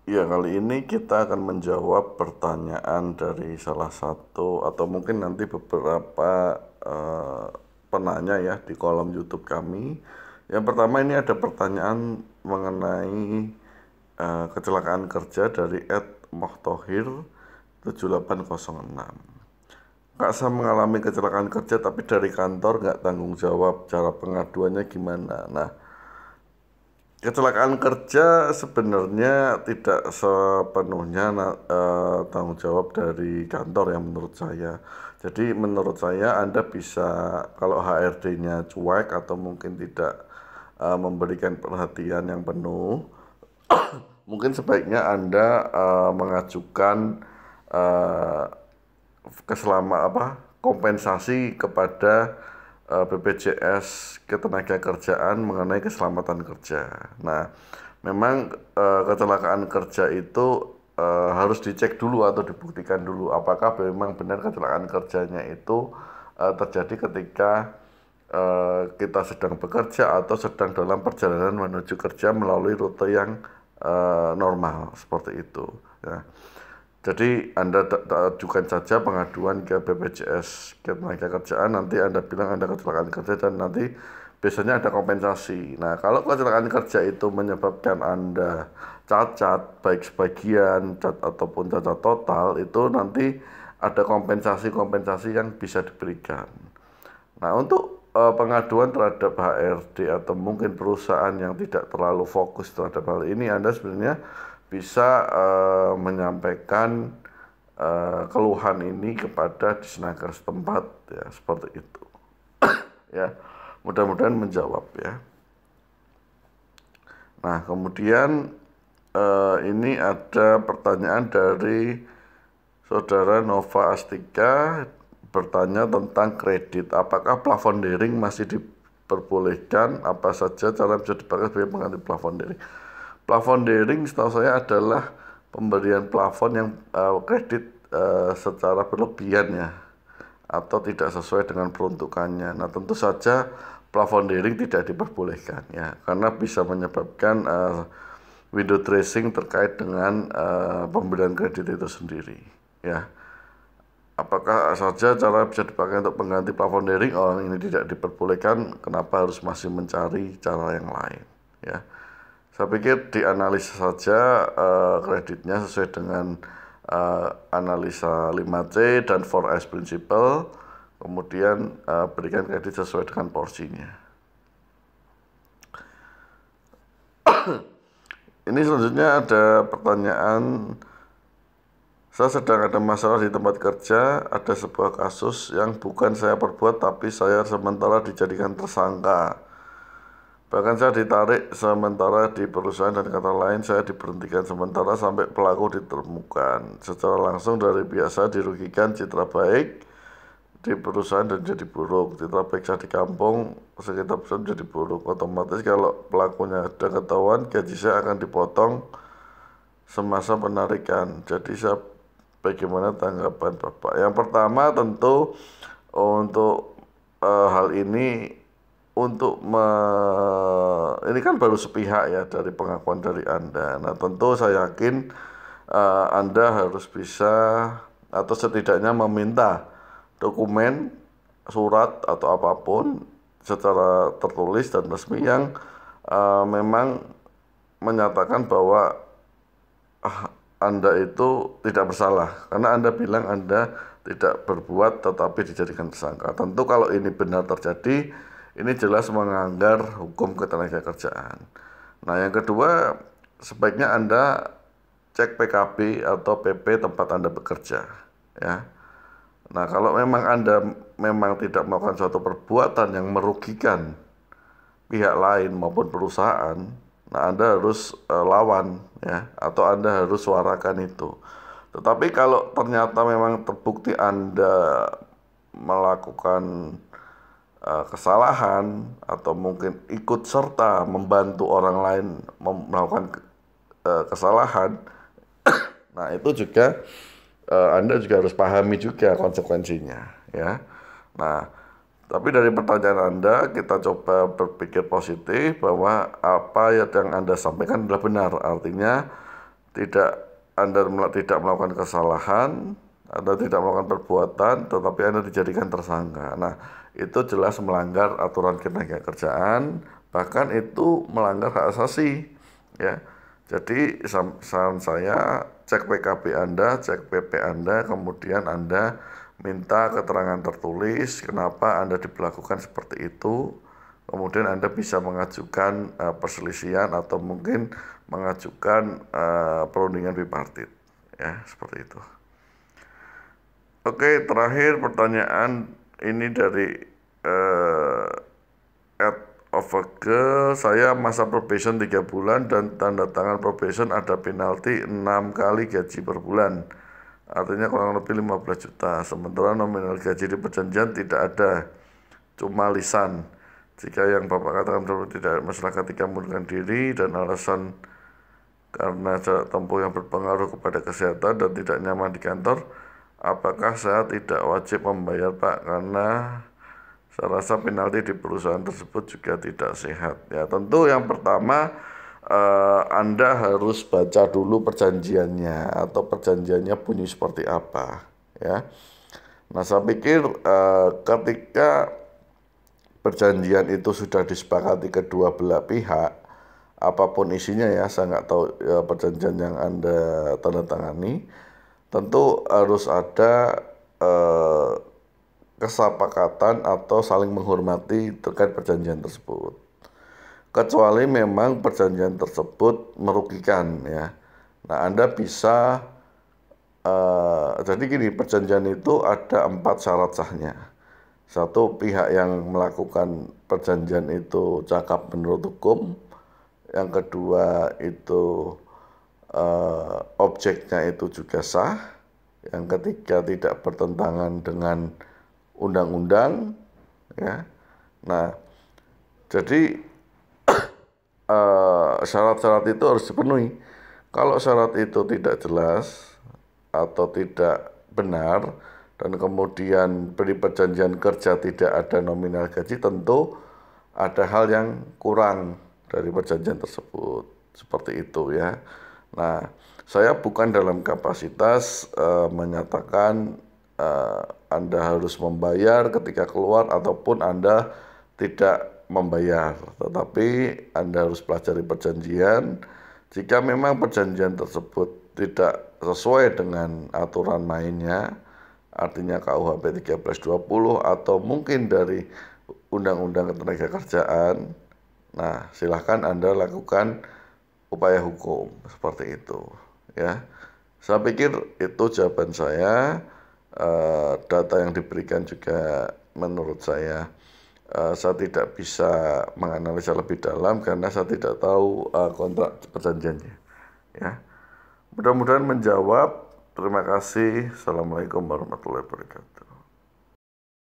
Ya, kali ini kita akan menjawab pertanyaan dari salah satu atau mungkin nanti beberapa penanya ya di kolom YouTube kami. Yang pertama ini ada pertanyaan mengenai kecelakaan kerja dari @mohtohir7806. Kak, saya mengalami kecelakaan kerja tapi dari kantor nggak tanggung jawab. Cara pengaduannya gimana? Nah, kecelakaan kerja sebenarnya tidak sepenuhnya tanggung jawab dari kantor yang menurut saya. Jadi menurut saya Anda bisa, kalau HRD-nya cuek atau mungkin tidak memberikan perhatian yang penuh, mungkin sebaiknya Anda mengajukan eh, kompensasi kepada BPJS Ketenagakerjaan mengenai keselamatan kerja. Nah, memang kecelakaan kerja itu harus dicek dulu atau dibuktikan dulu apakah memang benar kecelakaan kerjanya itu terjadi ketika kita sedang bekerja atau sedang dalam perjalanan menuju kerja melalui rute yang normal seperti itu. Ya. Jadi Anda ajukan saja pengaduan ke BPJS Ketenagakerjaan, nanti Anda bilang Anda kecelakaan kerja dan nanti biasanya ada kompensasi. Nah, kalau kecelakaan kerja itu menyebabkan Anda cacat, baik sebagian ataupun cacat total, itu nanti ada kompensasi-kompensasi yang bisa diberikan. Nah, untuk pengaduan terhadap HRD atau mungkin perusahaan yang tidak terlalu fokus terhadap hal ini, Anda sebenarnya bisa menyampaikan keluhan ini kepada disnaker setempat ya, seperti itu. Ya, mudah-mudahan menjawab ya. Nah, kemudian ini ada pertanyaan dari Saudara Nova Astika bertanya tentang kredit. Apakah plafon daring masih diperbolehkan? Apa saja cara bisa dipakai sebagai pengganti plafon daring? Plafon daring setahu saya adalah pemberian plafon yang kredit secara berlebihan ya, atau tidak sesuai dengan peruntukannya. Nah, tentu saja plafon daring tidak diperbolehkan ya, karena bisa menyebabkan window dressing terkait dengan pemberian kredit itu sendiri ya. Apakah saja cara bisa dipakai untuk pengganti plafon daring? Orang ini tidak diperbolehkan, kenapa harus masih mencari cara yang lain ya. Saya pikir dianalisa saja kreditnya sesuai dengan analisa 5C dan 4S Principle, kemudian berikan kredit sesuai dengan porsinya. Ini selanjutnya ada pertanyaan, saya sedang ada masalah di tempat kerja, ada sebuah kasus yang bukan saya perbuat tapi saya sementara dijadikan tersangka. Bahkan saya ditarik sementara di perusahaan dan kata lain saya diberhentikan sementara sampai pelaku ditemukan. Secara langsung dari biasa dirugikan citra baik di perusahaan dan jadi buruk. Citra baik saya di kampung, sekitar perusahaan jadi buruk. Otomatis kalau pelakunya sudah ketahuan, gaji saya akan dipotong semasa penarikan. Jadi saya, bagaimana tanggapan Bapak? Yang pertama tentu untuk hal ini, ini kan baru sepihak ya dari pengakuan dari Anda. Nah, tentu saya yakin Anda harus bisa atau setidaknya meminta dokumen, surat atau apapun secara tertulis dan resmi yang memang menyatakan bahwa Anda itu tidak bersalah, karena Anda bilang Anda tidak berbuat tetapi dijadikan tersangka. Tentu kalau ini benar terjadi, ini jelas melanggar hukum ketenagakerjaan. Nah, yang kedua, sebaiknya Anda cek PKB atau PP tempat Anda bekerja ya. Nah, kalau memang Anda memang tidak melakukan suatu perbuatan yang merugikan pihak lain maupun perusahaan, nah Anda harus lawan ya, atau Anda harus suarakan itu. Tetapi kalau ternyata memang terbukti Anda melakukan kesalahan atau mungkin ikut serta membantu orang lain melakukan kesalahan, nah itu juga Anda juga harus pahami juga konsekuensinya ya. Nah, tapi dari pertanyaan Anda, kita coba berpikir positif bahwa apa yang Anda sampaikan adalah benar. Artinya tidak melakukan kesalahan atau tidak melakukan perbuatan, tetapi Anda dijadikan tersangka. Nah, itu jelas melanggar aturan ketenagakerjaan, bahkan itu melanggar hak asasi, ya. Jadi saran saya, cek PKB Anda, cek PP Anda, kemudian Anda minta keterangan tertulis kenapa Anda diberlakukan seperti itu. Kemudian Anda bisa mengajukan perselisihan atau mungkin mengajukan perundingan bipartit, ya, seperti itu. Oke, terakhir pertanyaan ini dari saya masa probation 3 bulan dan tanda tangan probation ada penalti 6 kali gaji per bulan. Artinya kurang lebih 15 juta. Sementara nominal gaji di perjanjian tidak ada, cuma lisan. Jika yang Bapak katakan tidak masalah ketika mengundurkan diri dan alasan karena jarak tempuh yang berpengaruh kepada kesehatan dan tidak nyaman di kantor, apakah saya tidak wajib membayar, Pak? Karena saya rasa penalti di perusahaan tersebut juga tidak sehat. Ya, tentu yang pertama Anda harus baca dulu perjanjiannya atau perjanjiannya bunyi seperti apa, ya. Nah, saya pikir ketika perjanjian itu sudah disepakati kedua belah pihak, apapun isinya ya, saya nggak tahu ya, perjanjian yang Anda tanda tangani, tentu harus ada kesepakatan atau saling menghormati terkait perjanjian tersebut. Kecuali memang perjanjian tersebut merugikan, ya. Nah, Anda bisa jadi gini, perjanjian itu ada 4 syarat sahnya. Satu, pihak yang melakukan perjanjian itu cakap menurut hukum. Yang kedua itu objeknya itu juga sah. Yang ketiga tidak bertentangan dengan undang-undang, ya. Nah, jadi syarat-syarat itu harus dipenuhi. Kalau syarat itu tidak jelas atau tidak benar dan kemudian beri perjanjian kerja tidak ada nominal gaji, tentu ada hal yang kurang dari perjanjian tersebut, seperti itu, ya. Nah, saya bukan dalam kapasitas menyatakan Anda harus membayar ketika keluar ataupun Anda tidak membayar, tetapi Anda harus pelajari perjanjian. Jika memang perjanjian tersebut tidak sesuai dengan aturan mainnya, artinya KUHP 1320 atau mungkin dari Undang-Undang Ketenagakerjaan, nah silahkan Anda lakukan upaya hukum seperti itu, ya. Saya pikir itu jawaban saya. Data yang diberikan juga menurut saya tidak bisa menganalisa lebih dalam karena saya tidak tahu kontrak perjanjiannya, ya. Mudah-mudahan menjawab. Terima kasih. Assalamualaikum warahmatullahi wabarakatuh.